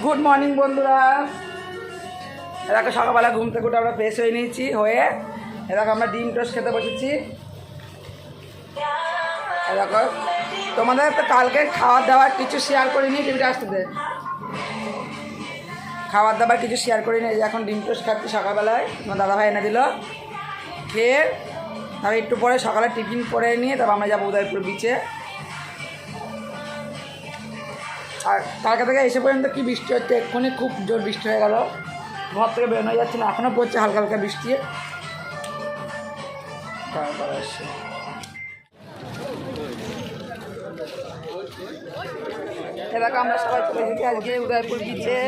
Good morning বন্ধুরা। এরকম সকালবেলা ঘুম থেকে উঠে আমরা ফ্রেশ হয়ে নিয়েছি, হয়ে এরকম আমরা ডিম টোস্ট খেতে বসেছি। এরকম তোমাদের তো কালকে খাওয়ার দাওয়ার কিছু শেয়ার করিনি, টিভিটা আসতে দে। খাবার দাবার কিছু শেয়ার করিনি, এই যে এখন ডিম টোস্ট খাচ্ছি সকালবেলায়, আমার দাদাভাই এনে দিল। খেয়ে তারপর একটু পরে সকালে টিফিন করে নিয়ে তারপর আমরা যাবো উদয়পুর বিচে। আর কালকে থেকে এসে পর্যন্ত কী বৃষ্টি হচ্ছে, এক্ষুনি খুব জোর বৃষ্টি হয়ে গেল, ঘর থেকে বেরোনো যাচ্ছে না, এখনও পড়ছে হালকা হালকা বৃষ্টি। তারপরে আসছে এরকম আমরা সবাই চলে এসেছি আজকে উদয়পুর বিচে।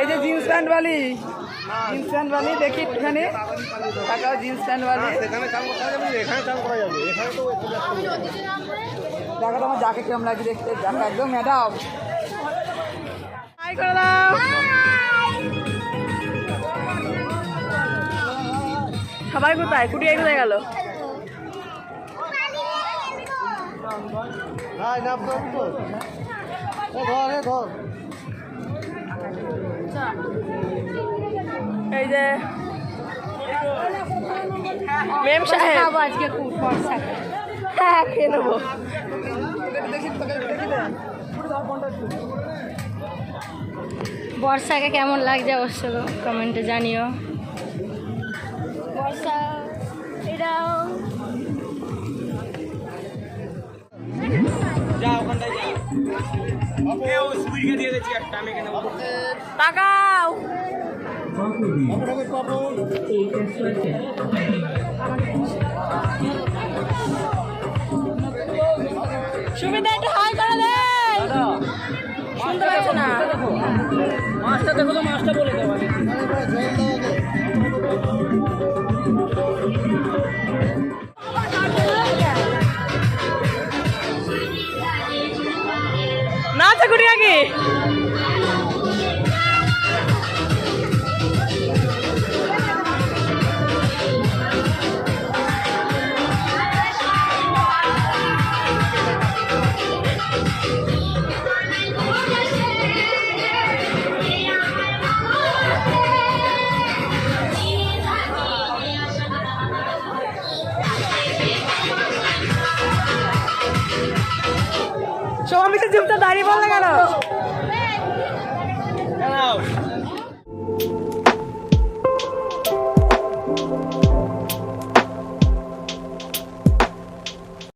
এই যে জিন্স প্যান্ট বালি, দেখি একটুখানি টাকাও জিন্স প্যান্ট বালি। দেখো তোমার যাকে কেমন লাগে দেখতে, যাকে একদম ম্যাডাম। হাই করে দাও সবাই। কোথায় কুটিয়ে কোথায় গেল? এই যে মেম সাহেব আজকে হ্যাঁ খেয়ে নেবো। বর্ষাকে কেমন লাগছে অবশ্য কমেন্টে জানিও। বর্ষা এটাও তাকাও। সুবিধা একটু হাই করে দে। শুনতে পাচ্ছ না? মাছটা দেখো তো, মাছটা বলে দেবো। না চাকুরি আগে সৌমিকে জিমটা দাঁড়িয়ে বললে কেন?